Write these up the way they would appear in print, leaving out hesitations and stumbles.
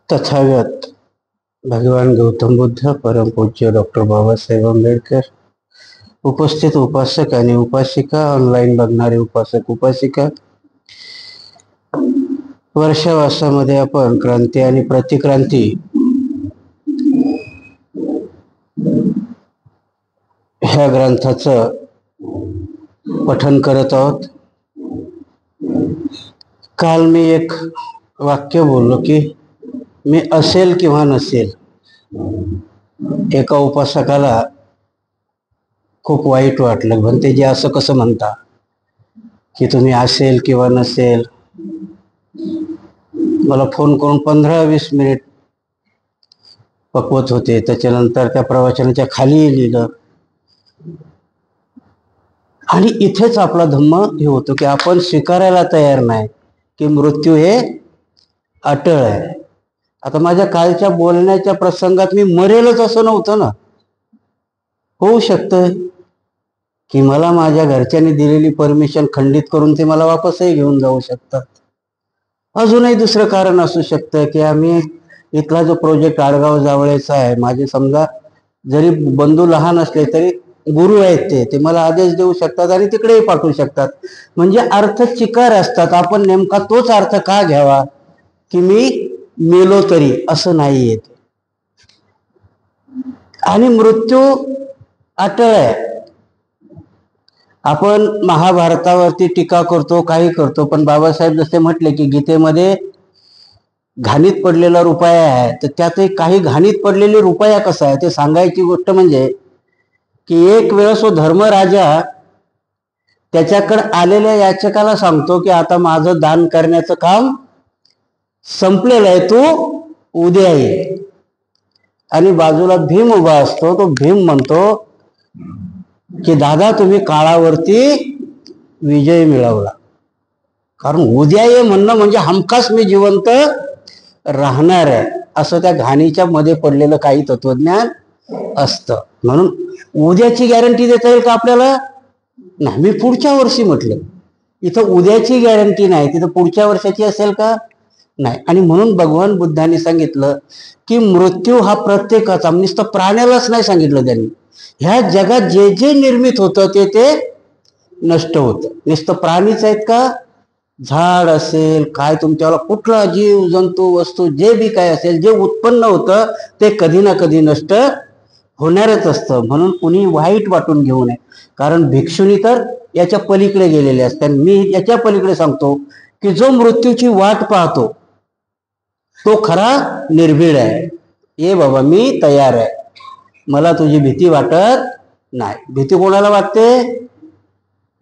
तथागत भगवान गौतम बुद्ध, परमपूज्य डॉक्टर बाबासाहेब आंबेडकर, उपस्थित उपासक आणि उपासिका, ऑनलाईन बघणारे उपासक उपासिका, वर्षावासामध्ये आपण क्रांती आणि प्रतिक्रांती ह्या ग्रंथाचं पठन करत आहोत. काल मी एक वाक्य बोललो की मी असेल किंवा नसेल. एका उपासकाला खूप वाईट वाटलं, म्हणते जे असं कसं म्हणता की तुम्ही असेल किंवा नसेल. मला फोन करून 15-20 मिनिट पकवत होते. त्याच्यानंतर त्या प्रवचनाच्या खाली लिहिलं. आणि इथेच आपला धम्म हे होतो की आपण स्वीकारायला तयार नाही की मृत्यू हे अटळ आहे. आता माझ्या कालच्या बोलण्याच्या प्रसंगात मी मरेलच असं नव्हतं ना. होऊ शकतं की मला माझ्या घरच्यांनी दिलेली परमिशन खंडित करून ते मला वापसही घेऊन जाऊ शकतात. अजूनही दुसरं कारण असू शकतं की आम्ही इथला जो प्रोजेक्ट आडगाव जावळेचा आहे, माझे समजा जरी बंधू लहान असले तरी गुरु आहेत, ते मला आदेश देऊ शकतात आणि तिकडेही पाठवू शकतात. म्हणजे अर्थ चिकार असतात. आपण नेमका तोच अर्थ का घ्यावा की मी मेलो तरी, असं नाही येत. आणि मृत्यू अटळ आहे. आपण महाभारतावरती टीका करतो, काही करतो, पण बाबासाहेब जसे म्हटले की गीतेमध्ये घाणीत पडलेला रुपया आहे, तर त्यातही काही घाणीत पडलेली रुपया कसा आहे ते सांगायची गोष्ट म्हणजे की एक वेळेस तो धर्मराजा त्याच्याकडे आलेल्या याचकाला सांगतो की आता माझं दान करण्याचं काम संपलेलं आहे, तू उद्या ये. आणि बाजूला भीम उभा असतो. तो भीम म्हणतो की दादा तुम्ही काळावरती विजय मिळवला, कारण उद्या ये म्हणणं म्हणजे हमखास मी जिवंत राहणार आहे, असं त्या घाणीच्या मध्ये पडलेलं काही तत्वज्ञान असतं. म्हणून उद्याची गॅरंटी देता येईल का आपल्याला? नाही. मी पुढच्या वर्षी म्हटलं, इथं उद्याची गॅरंटी नाही, तिथं पुढच्या वर्षाची असेल का? नाही. आणि म्हणून भगवान बुद्धांनी सांगितलं की मृत्यू हा प्रत्येकाचा, नुसतं प्राण्यालाच नाही सांगितलं त्यांनी, ह्या जगात जे जे निर्मित होतं ते नष्ट होतं. नुसतं प्राणीच आहेत का? झाड असेल, काय तुमच्याला कुठला जीव जंतू वस्तू जे बी काय असेल, जे उत्पन्न होतं ते कधी ना कधी नष्ट होणारच असतं. म्हणून कुणी वाईट वाटून घेऊ नये, कारण भिक्षुनी तर याच्या पलीकडे गेलेले असतात. मी याच्या पलीकडे सांगतो की जो मृत्यूची वाट पाहतो तो खरा निर्भीड आहे. ये बाबा मी तयार आहे, मला तुझी भीती वाटत नाही. भीती कोणाला वाटते?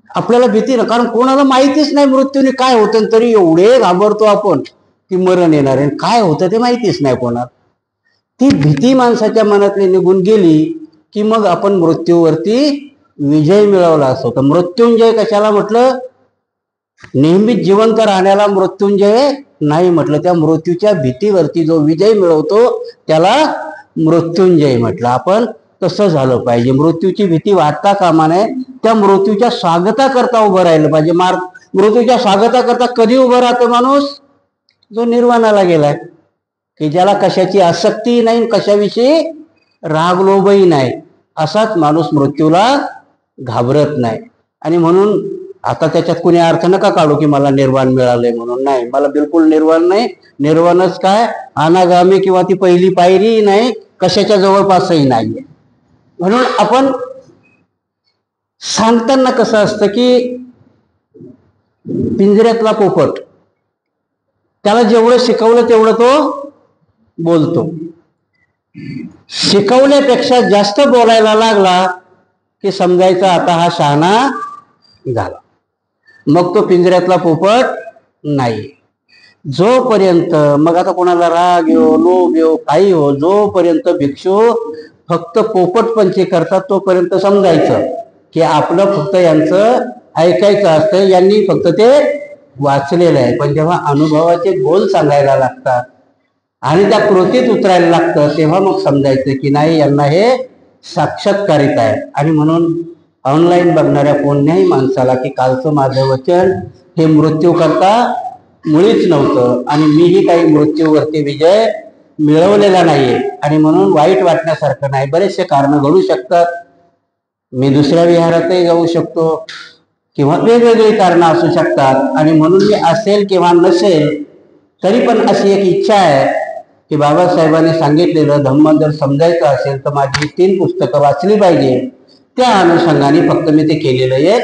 आपल्याला भीती ना, कारण कोणाला माहितीच नाही मृत्यूने काय होतं, तरी एवढे घाबरतो आपण की मरण येणार आहे. काय होतं ते माहितीच नाही कोणाला. ती भीती माणसाच्या मनातली निघून गेली की मग आपण मृत्यूवरती विजय मिळवला असतो. तर मृत्युंजय कशाला म्हटलं? नेहमीच जिवंत राहण्याला मृत्युंजय नाही म्हटलं. त्या मृत्यूच्या भीतीवरती जो विजय मिळवतो त्याला मृत्युंजय म्हटलं. आपण तसं झालं पाहिजे. मृत्यूची भीती वाटता कामा नये, त्या मृत्यूच्या स्वागताकरता उभं राहिलं पाहिजे. मृत्यूच्या स्वागताकरता कधी उभं राहतो माणूस? जो निर्वाणाला गेलाय, की ज्याला कशाची आसक्ती नाही, कशाविषयी राग लोभही नाही, असाच माणूस मृत्यूला घाबरत नाही. आणि म्हणून आता त्याच्यात कुणी अर्थ नका काढू की मला निर्वाण मिळालंय म्हणून. नाही, मला बिलकुल निर्वाण नाही. निर्वाणच काय, अनागामी किंवा ती पहिली पायरी नाही, कशाच्या जवळपासही नाहीये. म्हणून आपण सांगताना कसं असतं की पिंजऱ्यातला पोपट, त्याला जेवढं शिकवलं तेवढं तो बोलतो. शिकवल्यापेक्षा जास्त बोलायला लागला की समजायचं आता हा शहाणा झाला. मग तो पिंजऱ्यातला पोपट नाही. जोपर्यंत मग आता कोणाला राग येऊ, लोभ येऊ, काही हो, जोपर्यंत भिक्षू फक्त पोपटपंची करतात तोपर्यंत समजायचं की आपलं फक्त यांचं ऐकायचं असतं, यांनी फक्त ते वाचलेलं आहे. पण जेव्हा अनुभवाचे बोल सांगायला लागतात आणि त्या कृतीत उतरायला लागतं तेव्हा मग समजायचं की नाही, यांना हे साक्षात्कारित आहे. आणि म्हणून ऑनलाईन बघणाऱ्या कोणत्याही माणसाला की कालचं माझं वचन हे मृत्यू करता मुळीच नव्हतं, आणि मीही काही मृत्यूवरती विजय मिळवलेला नाहीये आणि म्हणून वाईट वाटण्यासारखं नाही. बरेचसे कारण घडू शकतात. मी दुसऱ्या विहारातही जाऊ शकतो किंवा वेगवेगळी कारणं असू शकतात आणि म्हणून मी असेल किंवा नसेल तरी पण अशी एक इच्छा आहे की बाबासाहेबांनी सांगितलेलं धम्म जर समजायचं असेल तर माझी 3 पुस्तकं वाचली पाहिजे. त्या अनुषंगाने फक्त मी ते केलेलं एक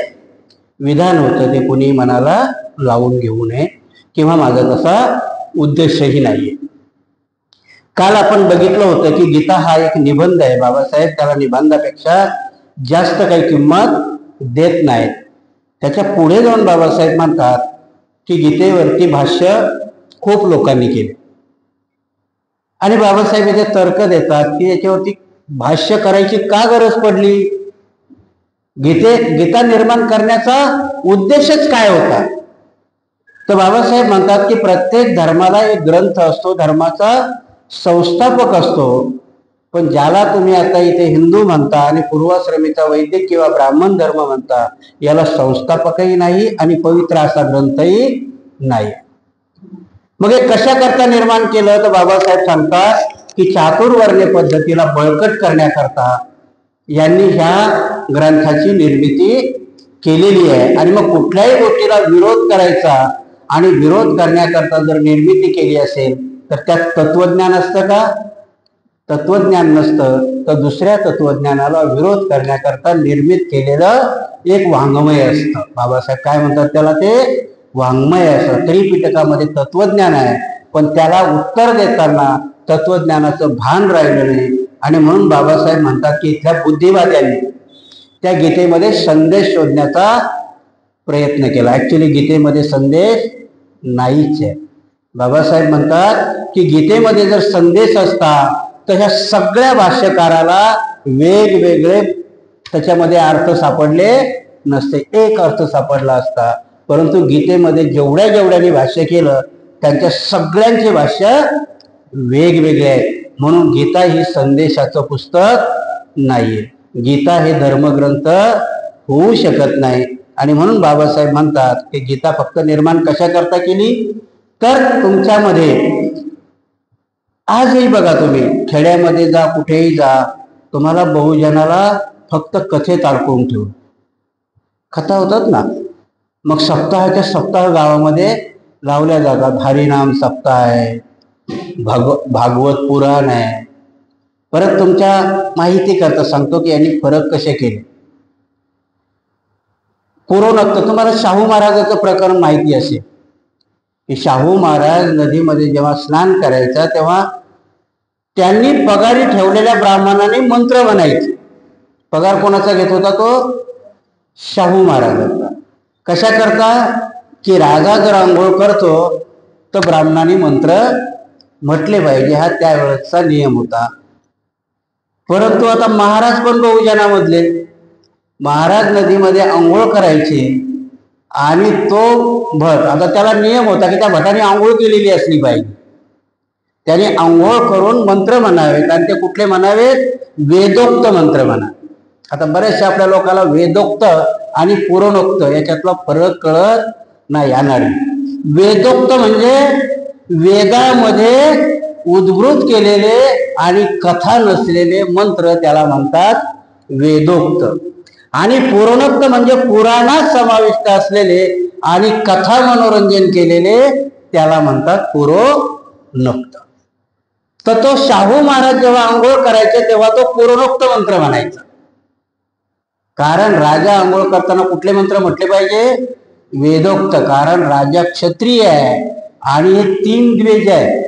विधान होतं. ते कुणी मनाला लावून घेऊ नये किंवा माझा तसा उद्देशही नाहीये. काल आपण बघितलं होतं की गीता हा एक निबंध आहे. बाबासाहेब त्याला निबंधापेक्षा जास्त काही किंमत देत नाहीत. त्याच्या पुढे जाऊन बाबासाहेब म्हणतात की गीतेवरती भाष्य खूप लोकांनी केले आणि बाबासाहेब इथे तर्क देतात की याच्यावरती भाष्य करायची का गरज पडली. गीता निर्माण करण्याचा उद्देशच काय होता. तर बाबासाहेब म्हणतात की प्रत्येक धर्माला एक ग्रंथ असतो, धर्माचा संस्थापक असतो. पण ज्याला तुम्ही आता इथे हिंदू म्हणता आणि पूर्वाश्रमीचा वैदिक किंवा ब्राह्मण धर्म म्हणता, याला संस्थापकही नाही आणि पवित्र असा ग्रंथही नाही. मग हे कशा करता निर्माण केलं. तर बाबासाहेब सांगतात की चातुर्वर्ण्य पद्धतीला बळकट करण्याकरता यांनी ह्या ग्रंथाची निर्मिती केलेली आहे. आणि मग कुठल्याही गोष्टीला विरोध करायचा आणि विरोध करण्याकरता जर निर्मिती केली असेल तर त्यात तत्वज्ञान असतं का. तत्वज्ञान नसतं. तर दुसऱ्या तत्वज्ञानाला विरोध करण्याकरता निर्मित केलेलं एक वाङ्मय असतं. बाबासाहेब काय म्हणतात त्याला, ते वाङ्मय असतं. त्रिपिटकामध्ये तत्वज्ञान आहे पण त्याला उत्तर देताना तत्वज्ञानाचं भान राहिलं नाही आणि म्हणून बाबासाहेब म्हणतात की इथल्या बुद्धिवाद्यांनी त्या गीतेमध्ये संदेश शोधण्याचा प्रयत्न केला. ऍक्च्युली गीतेमध्ये संदेश नाहीच आहे. बाबासाहेब म्हणतात की गीतेमध्ये जर संदेश असता तर ह्या सगळ्या भाष्यकाराला वेगवेगळे त्याच्यामध्ये अर्थ सापडले नसते, एक अर्थ सापडला असता. परंतु गीतेमध्ये जेवढ्याने भाष्य केलं त्यांच्या सगळ्यांचे भाष्य वेगवेगळे आहे. म्हणून गीता ही संदेशाचं पुस्तक नाहीये. गीता हे धर्मग्रंथ होऊ शकत नाही. आणि म्हणून बाबासाहेब म्हणतात की गीता फक्त निर्माण कशा करता केली तर तुमच्यामध्ये आजही बघा, तुम्ही खेड्यामध्ये जा, कुठेही जा, तुम्हाला बहुजनाला फक्त कथेत अडकवून ठेवू. कथा होतात ना, मग सप्ताहाच्या सप्ताह गावामध्ये लावल्या जातात. हरिनाम सप्ताह आहे, भागवत पुराण आहे. परत तुमच्या माहिती करता सांगतो की यांनी फरक कसे केले. पुरोनक्त तुम्हाला शाहू महाराजाचं प्रकरण माहिती असेल की शाहू महाराज नदीमध्ये जेव्हा स्नान करायचा तेव्हा त्यांनी पगारी ठेवलेल्या ब्राह्मणाने मंत्र म्हणायचे. पगार कोणाचा घेत होता तो शाहू महाराजांचा. कशा करता की राजा जर आंघोळ करतो तर ब्राह्मणाने मंत्र म्हटले पाहिजे, हा त्यावेळेचा नियम होता. परंतु आता महाराज पण बहुजनामधले, महाराज नदीमध्ये आंघोळ करायचे आणि तो भट, आता त्याला नियम होता की त्या भटाने आंघोळ केलेली असली पाहिजे. त्याने आंघोळ करून मंत्र म्हणावेत आणि ते कुठले म्हणावेत, वेदोक्त मंत्र म्हणा. आता बरेचसे आपल्या लोकांना वेदोक्त आणि पुराणोक्त याच्यातला फरक कळत नाही येणार. वेदोक्त म्हणजे वेदामध्ये उद्भूत केलेले आणि कथा नसलेले मंत्र, त्याला म्हणतात वेदोक्त. आणि पुराणोक्त म्हणजे पुराणात समाविष्ट असलेले आणि कथा मनोरंजन केलेले, त्याला म्हणतात पुरोनोक्त. तर तो शाहू महाराज जेव्हा आंघोळ करायचे तेव्हा तो पुराणोक्त मंत्र म्हणायचा. कारण राजा आंघोळ करताना कुठले मंत्र म्हटले पाहिजे, वेदोक्त. कारण राजा क्षत्रिय आहे आणि हे 3 द्वेज आहे,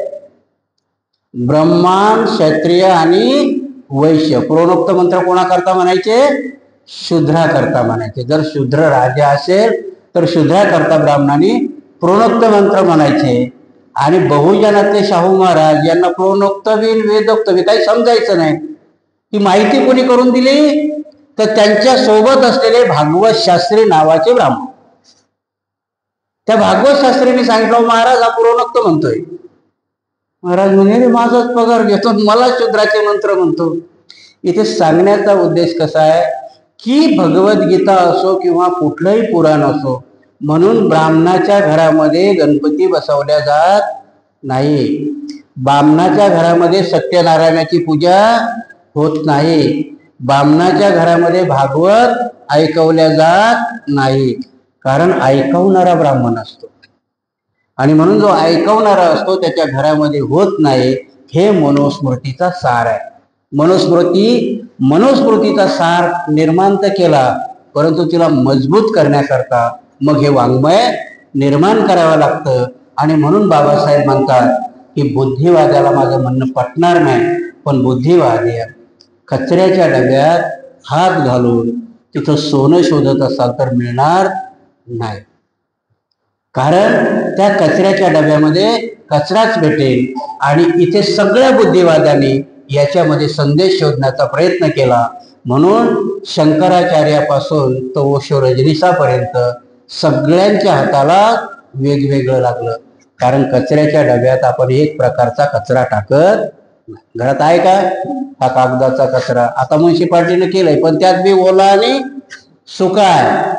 ब्राह्मण, क्षत्रिय आणि वैश्य. पुराणोक्त मंत्र कोणाकरता म्हणायचे, शूद्राकरता म्हणायचे. जर शूद्र राजा असेल तर शूद्राकरता ब्राह्मणांनी पुराणोक्त मंत्र म्हणायचे. आणि बहुजनातले शाहू महाराज यांना पुराणोक्त बिन वेदोक्त बी काही समजायचं नाही. ही माहिती कोणी करून दिली तर त्यांच्या सोबत असलेले भागवत शास्त्री नावाचे ब्राह्मण. त्या भागवत शास्त्रीने सांगितलं, महाराज हा पुराणोक्त म्हणतोय. महाराज म्हणे, रे माझाच पगार घेतो, मला शूद्राचे मंत्र म्हणतो. इथे सांगण्याचा उद्देश कसा आहे की भगवद्गीता असो किंवा कुठलंही पुराण असो, म्हणून ब्राह्मणाच्या घरामध्ये गणपती बसवल्या जात नाही. बामणाच्या घरामध्ये सत्यनारायणाची पूजा होत नाही. बामणाच्या घरामध्ये भागवत ऐकवल्या जात नाही, कारण ऐकवणारा ब्राह्मण असतो आणि म्हणून जो ऐकवणारा असतो त्याच्या घरामध्ये होत नाही. हे मनुस्मृतीचा सार आहे. मनुस्मृतीचा सार निर्माण तर केला, परंतु तिला मजबूत करण्याकरता मग हे वाङ्मय निर्माण करावं लागतं. आणि म्हणून बाबासाहेब म्हणतात की बुद्धिवाद्याला माझं म्हणणं पटणार नाही, पण बुद्धिवादी कचऱ्याच्या डब्यात हात घालून तिथं सोनं शोधत असाल तर मिळणार नाही, कारण त्या कचऱ्याच्या डब्यामध्ये कचराच भेटेल. आणि इथे सगळ्या बुद्धिवाद्यांनी याच्यामध्ये संदेश शोधण्याचा प्रयत्न केला. म्हणून शंकराचार्यापासून तो ओशो रजनीसापर्यंत सगळ्यांच्या हाताला वेगवेगळं लागलं, कारण कचऱ्याच्या डब्यात आपण एक प्रकारचा कचरा टाकत. घरात आहे का हा कागदाचा कचरा, आता म्युन्सिपाल्टीने केलंय, पण त्यात बी ओला आणि सुका आहे.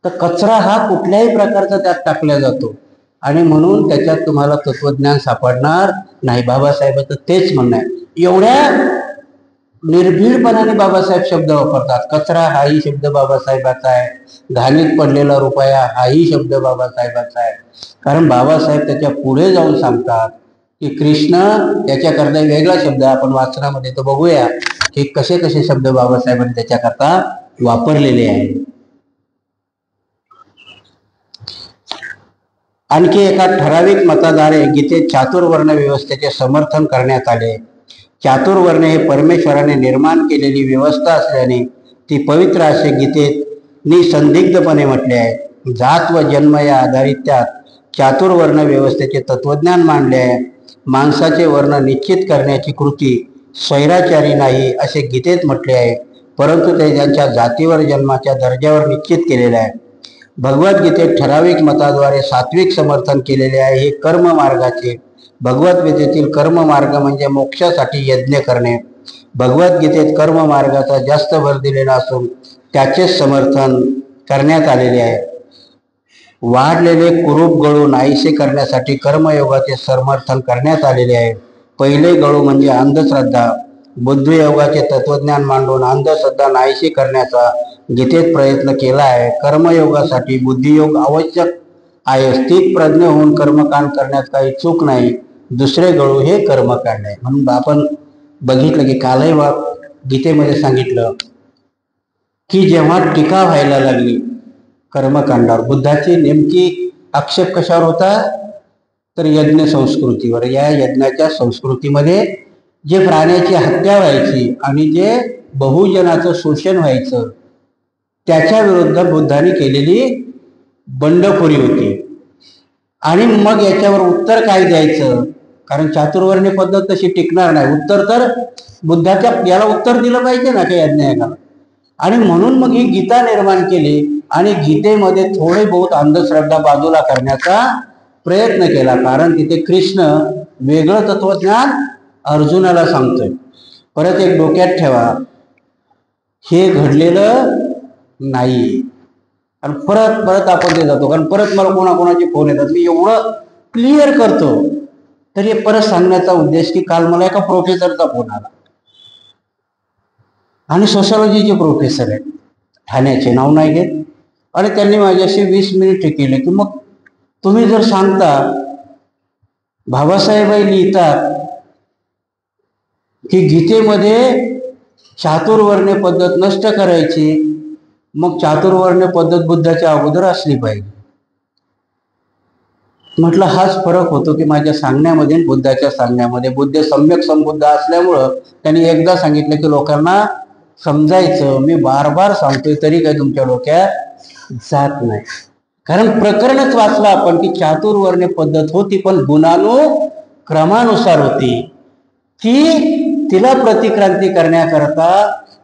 तर कचरा हा कुठल्याही प्रकारचा त्यात टाकला जातो आणि म्हणून त्याच्यात तुम्हाला तत्वज्ञान सापडणार नाही. बाबासाहेबांचं तेच म्हणणं आहे. एवढ्या निर्भीडपणाने बाबासाहेब शब्द वापरतात. कचरा हाही शब्द बाबासाहेबाचा आहे, घाणीत पडलेला रुपया हाही शब्द बाबासाहेबाचा आहे. कारण बाबासाहेब त्याच्या पुढे जाऊन सांगतात की कृष्ण याच्याकरता वेगळा शब्द आहे. आपण वाचनामध्ये तो बघूया की कसे कसे शब्द बाबासाहेबांनी त्याच्याकरता वापरलेले आहेत. आणखी एका ठराविक मताद्वारे गीतेत चातुर्वर्ण व्यवस्थेचे समर्थन करण्यात आले. चातुर्वर्ण हे परमेश्वराने निर्माण केलेली व्यवस्था असल्याने ती पवित्र असे गीतेत निसंदिग्धपणे म्हटले आहे. जात व जन्म या आधारित त्यात चातुर्वर्ण व्यवस्थेचे तत्वज्ञान मांडले आहे. माणसाचे वर्ण निश्चित करण्याची कृती स्वैराचारी नाही असे गीतेत म्हटले आहे, परंतु ते त्यांच्या जातीवर जन्माच्या दर्जावर निश्चित केलेले आहे. भगवद्गीतेत ठराविक मताद्वारे सात्विक समर्थन केलेले आहे. हे कर्म मार्गाचे भगवद्गीतेतील कर्म मार्ग म्हणजे मोक्षासाठी यज्ञ करणे. भगवद्गीतेत कर्म मार्गाचा जास्त भर दिलेला असून त्याचेच समर्थन करण्यात आलेले आहे. वाढलेले कुरूप गळू नाहीसे करण्यासाठी कर्मयोगाचे समर्थन करण्यात आलेले आहे. पहिले गळू म्हणजे अंधश्रद्धा. बुद्धयोगाचे तत्वज्ञान मांडून अंधश्रद्धा नाहीशी करण्याचा गीतेत प्रयत्न केला आहे. कर्मयोगासाठी बुद्धियोग आवश्यक आहे. स्थित प्रज्ञ होऊन कर्मकांड करण्यात काही चूक नाही. दुसरे गळू हे कर्मकांड आहे. म्हणून आपण बघितलं की कालही गीतेमध्ये सांगितलं की जेव्हा टीका व्हायला लागली कर्मकांडावर, बुद्धाची नेमकी आक्षेप कशावर होता तर यज्ञ संस्कृतीवर. या यज्ञाच्या संस्कृतीमध्ये जे प्राण्याची हत्या व्हायची आणि जे बहुजनाचं शोषण व्हायचं त्याच्या विरुद्ध बुद्धाने केलेली बंडखोरी होती. आणि मग याच्यावर उत्तर काय द्यायचं, कारण चातुर्वर्ण्य पद्धत तशी टिकणार नाही. उत्तर तर बुद्धाच्या याला उत्तर दिलं पाहिजे ना त्या यज्ञाला. आणि म्हणून मग ही गीता निर्माण केली आणि गीतेमध्ये थोडे बहुत अंधश्रद्धा बाजूला करण्याचा प्रयत्न केला, कारण तिथे कृष्ण वेगळं तत्वज्ञान अर्जुनाला सांगतोय. परत एक डोक्यात ठेवा, हे घडलेलं नाही. आणि परत परत आपण ते जातो, कारण परत मला कोणाकोणाचे फोन येतात. मी एवढं क्लिअर करतो तरी परत सांगण्याचा उद्देश की काल मला एका प्रोफेसरचा फोन आला आणि सोशॉलॉजीचे प्रोफेसर आहेत, ठाण्याचे, नाव नाही घेत. आणि त्यांनी माझ्याशी 20 मिनिट केले की मग तुम्ही जर सांगता बाबासाहेब लिहितात की गीतेमध्ये चातुर्वर्ण्य पद्धत नष्ट करायची, मग चातुर्वर्ण्य पद्धत बुद्धाच्या अगोदर असली पाहिजे. म्हटलं हाच फरक होतो की माझ्या सांगण्यामध्ये बुद्धाच्या सांगण्यामध्ये. बुद्ध सम्यक संबुद्ध असल्यामुळं त्यांनी एकदा सांगितलं की लोकांना समजायचं. मी बार बार सांगतोय तरी काही तुमच्या डोक्यात जात नाही, कारण प्रकरणच वाचलं आपण की चातुर्वर्ण्य पद्धत होती पण गुणानुक्रमानुसार होती. तिला प्रतिक्रांती करण्याकरता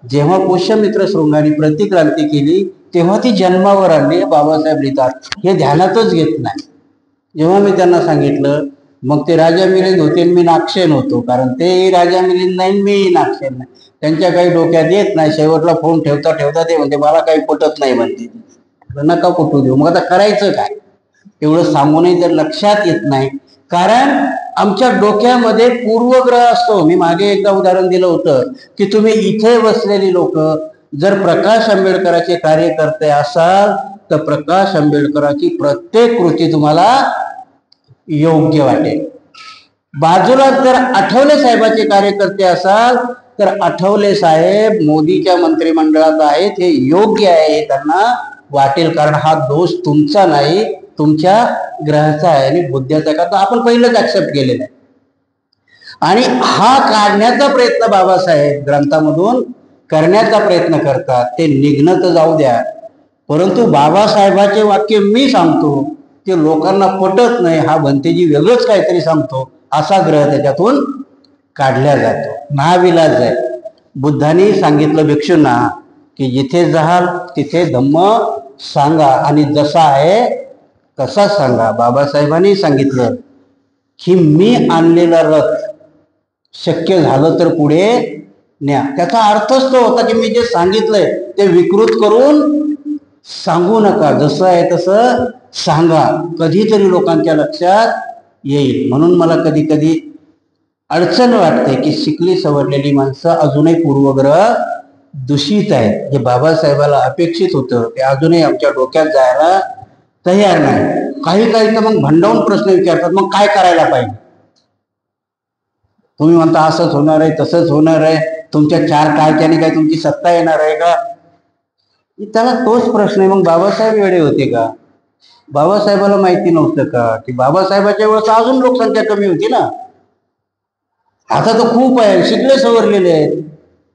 जेव्हा पुष्यमित्र शृंगाने प्रतिक्रांती केली तेव्हा ती जन्मावर आणली. बाबासाहेब लिहितात हे ध्यानातच घेत नाही. जेव्हा मी त्यांना सांगितलं मग ते राजा मिलिंद होते, मी नागसेन होतो, कारण ते राजा मिलिंद नाही मी नागसेन नाही. त्यांच्या काही डोक्यात येत नाही. शेवटला फोन ठेवता ठेवता ते म्हणते मला काही पटत नाही म्हणते. नका कुठू देऊ, मग आता करायचं काय. एवढं सांगूनही जर लक्षात येत नाही, कारण आमच्या डोक्यामध्ये पूर्वग्रह असतो. मी मागे एकदा उदाहरण दिलं होतं की तुम्ही इथे बसलेली लोक जर प्रकाश आंबेडकरांचे कार्यकर्ते असाल तर प्रकाश आंबेडकरांची प्रत्येक कृती तुम्हाला योग्य वाटेल. बाजूला जर आठवले साहेबांचे कार्यकर्ते असाल तर आठवले साहेब मोदीच्या मंत्रिमंडळात आहेत हे योग्य आहे हे त्यांना वाटेल, कारण हा दोष तुमचा नाही, तुमच्या ग्रहाचा आहे आणि बुद्ध्याचा आहे. का आपण पहिलंच ऍक्सेप्ट केलेलं आहे. आणि हा काढण्याचा प्रयत्न बाबासाहेब ग्रंथामधून करण्याचा प्रयत्न करतात. ते निघणं तर जाऊ द्या, परंतु बाबासाहेबांचे वाक्य मी सांगतो ते लोकांना पटत नाही, हा भंतेजी वेगळंच काहीतरी सांगतो, असा ग्रह त्याच्यातून काढला जातो. नाविलाज आहे. बुद्धांनी सांगितलं भिक्षूंना की जिथे जाल तिथे धम्म सांगा आणि जसा आहे तसा सांगा. बाबासाहेबांनी सांगितलं की मी आणलेला रथ शक्य झालं तर पुढे न्या. त्याचा अर्थच तो होता की मी जे सांगितलंय ते विकृत करून सांगू नका, जसं आहे तसं सांगा, कधीतरी लोकांच्या लक्षात येईल. म्हणून मला कधी कधी अडचण वाटते की शिकली सवरलेली माणसं अजूनही पूर्वग्रह दूषित आहेत. जे बाबासाहेबाला अपेक्षित होतं ते अजूनही आमच्या डोक्यात जायला तयार नाही. काही तर मग भंडावून प्रश्न विचारतात, मग काय करायला पाहिजे? तुम्ही म्हणता असंच होणार आहे तसंच होणार आहे, तुमच्या चार टाळक्याने काय तुमची सत्ता येणार आहे का? त्याला तोच प्रश्न आहे. मग बाबासाहेब वेडे होते का? बाबासाहेबाला माहिती नव्हतं का की बाबासाहेबाच्या वेळेस अजून लोकसंख्या कमी होती ना, आता तर खूप आहे, शिकले सवरलेले आहेत.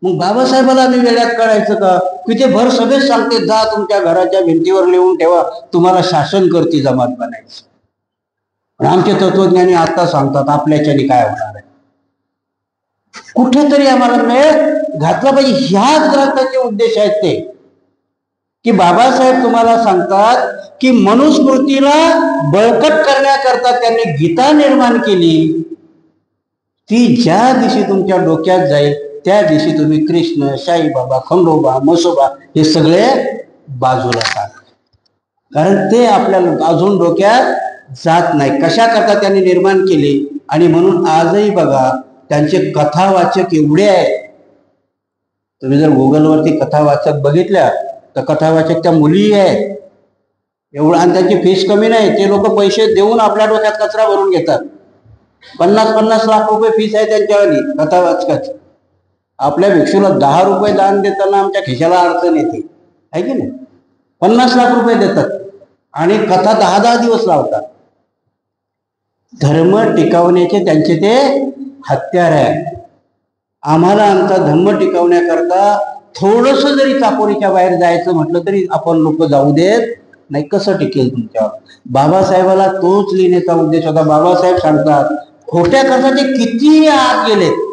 मग बाबासाहेबाला आम्ही वेड्यात काढायचं का? की ते भर सगळेच सांगते जा तुमच्या घराच्या भिंतीवर लिहून ठेवा, तुम्हाला शासन करती जमात बनायचं. पण आमचे तत्वज्ञानी आता सांगतात आपल्याच्याने काय होणार आहे. कुठेतरी आम्हाला मेळ घातला पाहिजे. ह्याच ग्रंथाचे उद्देश आहेत ते की बाबासाहेब तुम्हाला सांगतात की मनुस्मृतीला बळकट करण्याकरता त्यांनी गीता निर्माण केली. ती ज्या दिवशी तुमच्या डोक्यात जाईल त्या दिवशी तुम्ही कृष्ण, साईबाबा, खंडोबा, म्हसोबा हे सगळे बाजूला टाका, कारण ते आपल्याला अजून डोक्यात जात नाही. कशा करता त्यांनी निर्माण केली. आणि म्हणून आजही बघा त्यांचे कथावाचक एवढे आहेत. तुम्ही जर गुगलवरती कथावाचक बघितल्या तर कथावाचक त्या मुली आहेत एवढं, आणि त्यांची फीस कमी नाही. ते लोक पैसे देऊन आपल्या डोक्यात कचरा भरून घेतात. 50-50 लाख रुपये फीस आहे त्यांच्यावाली कथावाचकाची. आपल्या भिक्षूला 10 रुपये दान देताना आमच्या खिशाला अडचण येते आहे की नाही. 50 लाख रुपये देतात आणि कथा 10-10 दिवस लावतात. धर्म टिकवण्याचे त्यांचे ते हत्यार आहे. आम्हाला आमचा धर्म टिकवण्याकरता थोडस जरी चाकोरीच्या बाहेर जायचं म्हटलं तरी आपण लोक जाऊ देत नाही. कसं टिकेल तुमच्यावर? बाबासाहेबाला तोच लिहिण्याचा उद्देश होता. बाबासाहेब सांगतात खोट्या करता ते किती आत गेलेत.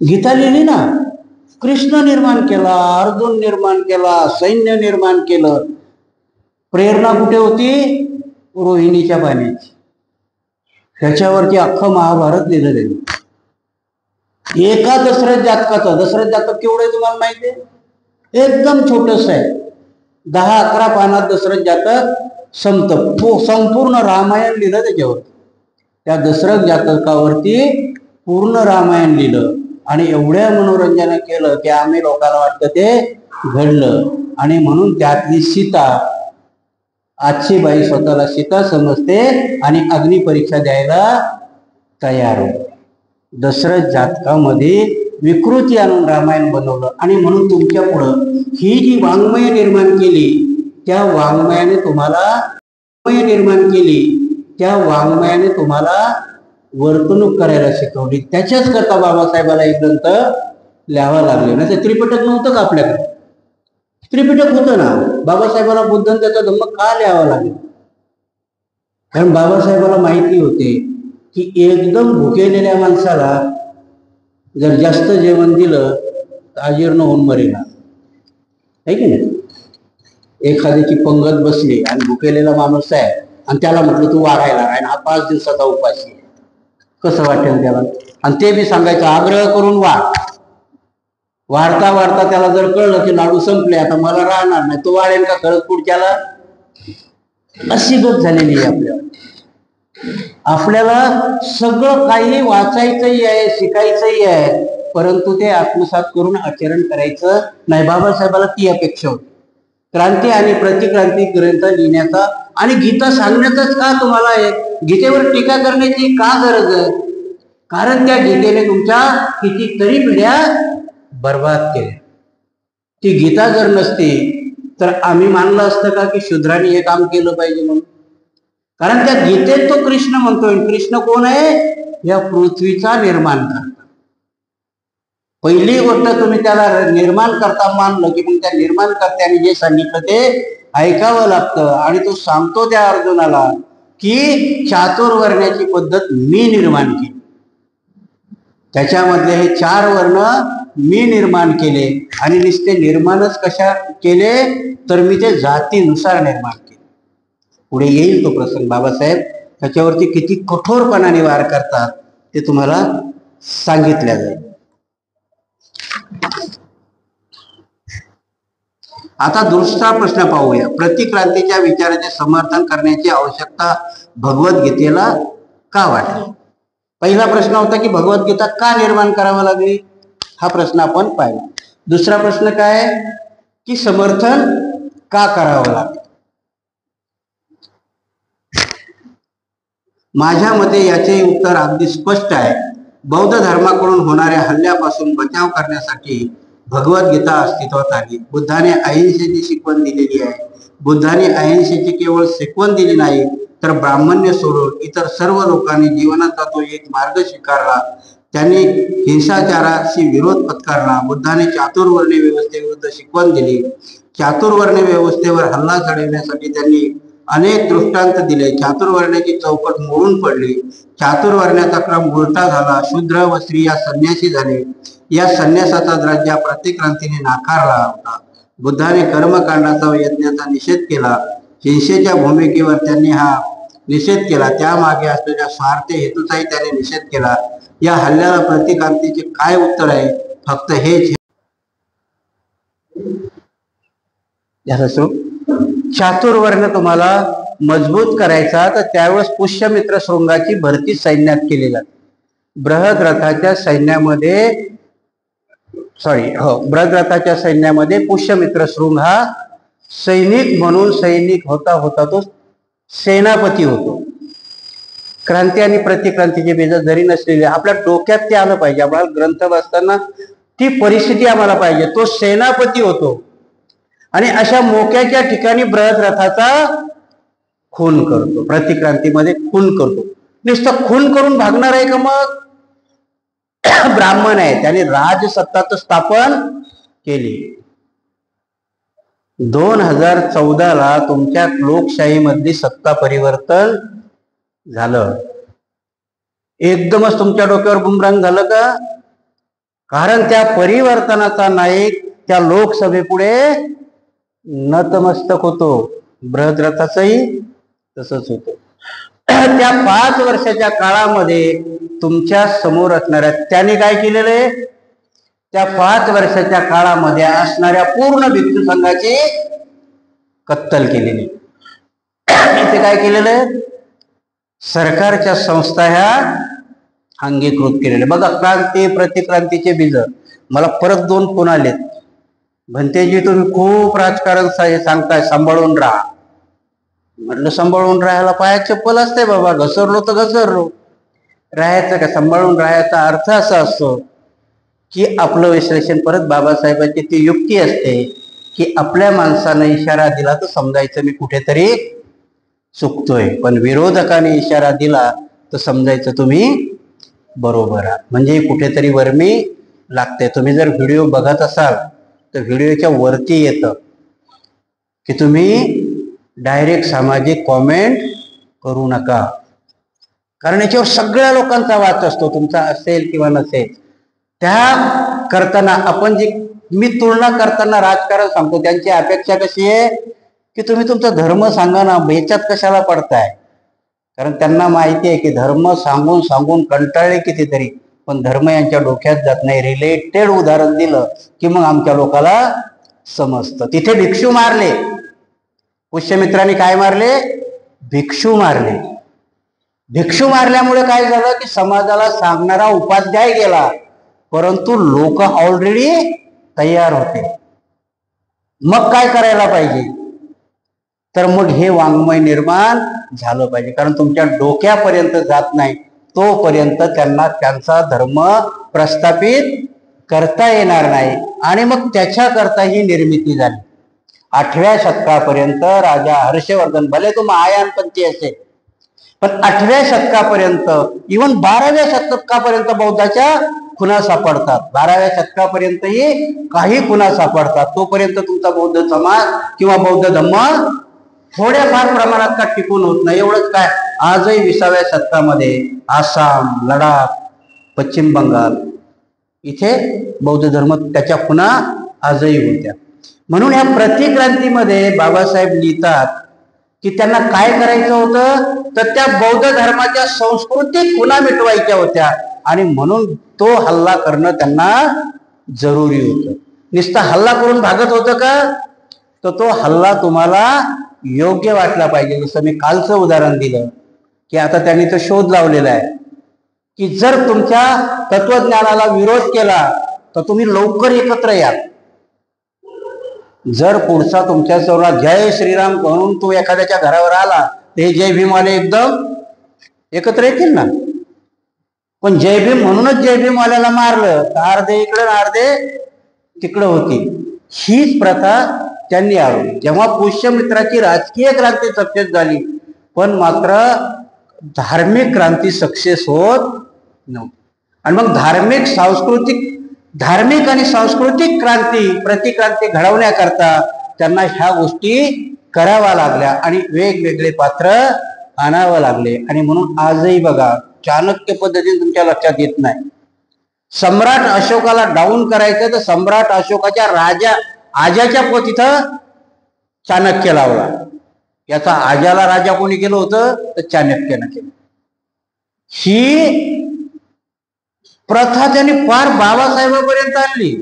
गीता लिहिली ना, कृष्ण निर्माण केला, अर्जुन निर्माण केला, सैन्य निर्माण केलं. प्रेरणा कुठे होती? रोहिणीच्या पाण्याची. त्याच्यावरती अख्खं महाभारत लिहिलं त्यांनी. एका दशरथ जातकाचं, दशरथ जातक केवढं आहे तुम्हाला माहिती आहे? एकदम छोटस आहे. 10-11 पानात दशरथ जातक संपत. संपूर्ण रामायण लिहिलं त्याच्यावर. त्या दशरथ जातकावरती पूर्ण रामायण लिहिलं आणि एवढ्या मनोरंजन केलं की आम्ही लोकांना वाटतं ते घडलं. आणि म्हणून त्यातली सीता, आजची बाई स्वतःला सीता समजते आणि अग्निपरीक्षा द्यायला तयार होते. दशरथ जातकामध्ये विकृती आणून रामायण बनवलं. आणि म्हणून तुमच्या पुढं ही जी वाङ्मय निर्माण केली त्या वाङ्मयाने तुम्हाला वर्तणूक करायला शिकवली. त्याच्याच करता बाबासाहेबाला एक ग्रंथ लिहावा लागले. नाही तर त्रिपिटक नव्हतं का आपल्याकडे? त्रिपिटक होतं ना. बाबासाहेबाला बुद्ध त्याचा धम्म का लिहावा लागेल? कारण बाबासाहेबाला माहिती होते की एकदम भुकेलेल्या माणसाला जर जास्त जेवण दिलं तर अजीर्ण होऊन मरेल आहे की नाही. एखाद्याची पंगत बसली आणि भुकेलेला माणूस आहे आणि त्याला म्हटलं तू वाढायला आणि हा 5 दिवसाचा उपाशी आहे, कसं वाटेल त्याला? आणि ते बी सांगायचं आग्रह करून वाढता वाढता त्याला जर कळलं की लाडू संपले आता मला राहणार नाही, तो वाढेल का खरंच पुढच्याला? अशी गत झालेली आहे आपल्याला. आपल्याला सगळं काही वाचायचंही आहे, शिकायचंही आहे, परंतु ते आत्मसात करून आचरण करायचं नाही. बाबासाहेबाला ती अपेक्षा होती. क्रांती आणि प्रतिक्रांती ग्रंथ लिहिण्याचा आणि गीता सांगण्याचाच का तुम्हाला आहे? गीतेवर टीका करण्याची का गरज आहे? कारण त्या गीतेने तुमच्या कितीतरी पिढ्या बर्बाद केल्या. ती गीता जर नसती तर आम्ही मानलं असतं का की शूद्रांनी हे काम केलं पाहिजे म्हणून? कारण त्या गीतेत तो कृष्ण म्हणतोय. कृष्ण कोण आहे? या पृथ्वीचा निर्माण करता. पहिली गोष्ट तुम्ही त्याला निर्माण करता मानलं की मग त्या निर्माण करत्याने जे सांगितलं ते ऐकावं लागतं. आणि तो सांगतो त्या अर्जुनाला की चातुर्वर्ण्याची पद्धत मी निर्माण केली, त्याच्यामधले हे 4 वर्ण मी निर्माण केले. आणि नुसते निर्माणच कशा केले तर मी ते जातीनुसार निर्माण केले. पुढे येईल तो प्रसंग. बाबासाहेब त्याच्यावरती किती कठोरपणाने वार करतात ते तुम्हाला सांगितल्या जाईल. आता दुसरा प्रश्न पाहूया. प्रतिक्रांतीच्या विचाराचे समर्थन करण्याची आवश्यकता भगवद्गीतेला का वाटली? पहिला प्रश्न होता की भगवद्गीता का निर्माण करावी लागली, हा प्रश्न आपण पाहिला. दुसरा प्रश्न काय की समर्थन का करावं लागलं? माझ्या मते याचे उत्तर अगदी स्पष्ट आहे. बौद्ध धर्माकडून होणाऱ्या हल्ल्यापासून बचाव करण्यासाठी भगवद्गीता अस्तित्वात आली. बुद्धाने अहिंसेची शिकवण दिलेली आहे. बुद्धाने अहिंसेची केवळ शिकवण दिली नाही तर ब्राह्मण्य सोडून इतर सर्व लोकांनी जीवनाचा तो एक मार्ग स्वीकारला. त्यांनी हिंसाचाराशी विरोध पत्करला. बुद्धाने चातुर्वर्ण्य व्यवस्थेविरुद्ध शिकवण दिली. चातुर्वर्ण्य व्यवस्थेवर हल्ला चढवण्यासाठी त्यांनी अनेक दृष्टांत दिले. चातुर्वर्ण्याची चौकट मोडून पडली. चातुर्वर्ण्याचा क्रम उलटा झाला. शूद्र व स्त्रिया संन्यासी झाले. या संन्यासाचा दर्जा प्रतिक्रांतीने नाकारला होता. बुद्धाने कर्मकांडाचा व यज्ञाचा निषेध केला. हिंसेच्या भूमिकेवर त्यांनी हा निषेध केला. त्यामागे असलेल्या स्वार्थ हेतूचाही त्याने निषेध केला. या हल्ल्याला प्रतिक्रांतीचे काय उत्तर आहे? फक्त हेच. चातुर्वर्ण तुम्हाला मजबूत करायचा तर त्यावेळेस पुष्यमित्र शृंगाची भरती सैन्यात केली जाते. बृहद्रथाच्या सैन्यामध्ये पुष्यमित्र शृंग हा सैनिक म्हणून सैनिक होता होता तो सेनापती होतो. क्रांती आणि प्रतिक्रांतीचे बीज जरी नसलेले आपल्या डोक्यात ते आलं पाहिजे. आपल्याला ग्रंथ वाचताना ती परिस्थिती आम्हाला पाहिजे. तो सेनापती होतो आणि अशा मोक्याच्या ठिकाणी बृहद्रथाचा खून करतो. प्रतिक्रांतीमध्ये खून करतो. नुसतं खून करून भागणार आहे का? मग ब्राह्मण आहे, त्याने राजसत्ता स्थापन केली. 2014ला तुमच्या लोकशाहीमधली सत्ता परिवर्तन झालं. एकदमच तुमच्या डोक्यावर बुमरांग झालं का? कारण त्या परिवर्तनाचा नायक त्या लोकसभेपुढे नतमस्तक होतो. बृहद्रथाचंही तसंच होतं. त्या 5 वर्षाच्या काळामध्ये तुमच्या समोर असणाऱ्या त्याने काय केलेलं आहे? त्या 5 वर्षाच्या काळामध्ये असणाऱ्या पूर्ण भिक्षू संघाची कत्तल केलेली. इथे काय केलेलं आहे? सरकारच्या संस्था ह्या अंगीकृत केलेल्या. बघा, क्रांती प्रतिक्रांतीचे बीज. मला परत 2 फोन आलेत. भंतेजी तुम्ही खूप राजकारण सांगताय, सांभाळून राहा. म्हटलं सांभाळून राहायला पायात चप्पल असते बाबा. घसरलो तर घसरलो. राहायचं का? सांभाळून राहायचा अर्थ असा असतो की आपलं विश्लेषण परत बाबासाहेबांची ती युक्ती असते की आपल्या माणसानं इशारा दिला तर समजायचं मी कुठेतरी चुकतोय, पण विरोधकाने इशारा दिला तर समजायचं तुम्ही बरोबर आहात. म्हणजे कुठेतरी वर्मी लागते. तुम्ही जर व्हिडिओ बघत असाल तर व्हिडिओच्या वरती येतं की तुम्ही डायरेक्ट सामाजिक कॉमेंट करू नका. कारण याच्यावर सगळ्या लोकांचा वाच असतो, तुमचा असेल किंवा नसेल. त्या करताना आपण मी तुलना करताना राजकारण सांगतो, त्यांची अपेक्षा कशी आहे की तुम्ही तुमचा धर्म सांगा ना, याच्यात कशाला पडताय. कारण त्यांना माहिती आहे की धर्म सांगून सांगून कंटाळले कितीतरी, पण धर्म यांच्या डोक्यात जात नाही. रिलेटेड उदाहरण दिलं की मग आमच्या लोकाला समजतं. तिथे भिक्षू मारले, पुष्यमित्रांनी काय मारले? भिक्षू मारले. भिक्षू मारल्यामुळे काय झालं की समाजाला सांगणारा उपाध्याय गेला, परंतु लोक ऑलरेडी तयार होते. मग काय करायला पाहिजे, तर मग हे वाङ्मय निर्माण झालं पाहिजे. कारण तुमच्या डोक्यापर्यंत जात नाही तोपर्यंत त्यांना त्यांचा धर्म प्रस्थापित करता येणार नाही. आणि मग त्याच्याकरता ही निर्मिती झाली. 8व्या शतकापर्यंत राजा हर्षवर्धन, भले तो महायानपंथी असेल, पण 8व्या शतकापर्यंत, इव्हन 12व्या शतकापर्यंत बौद्धाच्या खुणा सापडतात. 12व्या शतकापर्यंतही काही खुणा सापडतात. तोपर्यंत तुमचा बौद्ध समाज किंवा बौद्ध धम्म थोड्याफार प्रमाणात का टिकून होत नाही. एवढंच काय, आजही 20व्या शतकामध्ये आसाम, लडाख, पश्चिम बंगाल इथे बौद्ध धर्म त्याच्या खुणा आजही होत्या. म्हणून या प्रतिक्रांतीमध्ये बाबासाहेब लिहितात की त्यांना काय करायचं होतं, तर त्या बौद्ध धर्माच्या सांस्कृतिक खुणा मिटवायच्या होत्या. आणि म्हणून तो हल्ला करणं त्यांना जरुरी होतं. नुसता हल्ला करून भागत होतं का, तर तो हल्ला तुम्हाला योग्य वाटला पाहिजे. जसं मी कालचं उदाहरण दिलं की आता त्यांनी तो शोध लावलेला आहे की जर तुमच्या तत्वज्ञानाला विरोध केला तर तुम्ही लवकर एकत्र या. जर पुढचा तुमच्या समोर जय श्रीराम म्हणून तो एखाद्याच्या घरावर आला, ते जय भीमवाले एकदम एकत्र येतील ना. पण जय भीम म्हणूनच जय भीमवाल्याला मारलं तर अर्धे इकडे अर्धे तिकडं होती. हीच प्रथा त्यांनी आणली. जेव्हा पुष्यमित्राची राजकीय क्रांती सक्सेस झाली, पण मात्र धार्मिक क्रांती सक्सेस होत नव्हती. आणि मग धार्मिक आणि सांस्कृतिक क्रांती, प्रतिक्रांती घडवण्याकरता त्यांना ह्या गोष्टी कराव्या लागल्या आणि वेगवेगळे पात्र आणावं लागले. आणि म्हणून आजही बघा, चाणक्य पद्धतीने तुमच्या लक्षात येत नाही. सम्राट अशोकाला डाऊन करायचं तर सम्राट अशोकाच्या आजाच्या तिथं चाणक्य लावला. याचा आजाला राजा कोणी केलं होतं, तर चाणक्यानं केलं. ही प्रथा त्यांनी फार बाबासाहेबांपर्यंत आणली.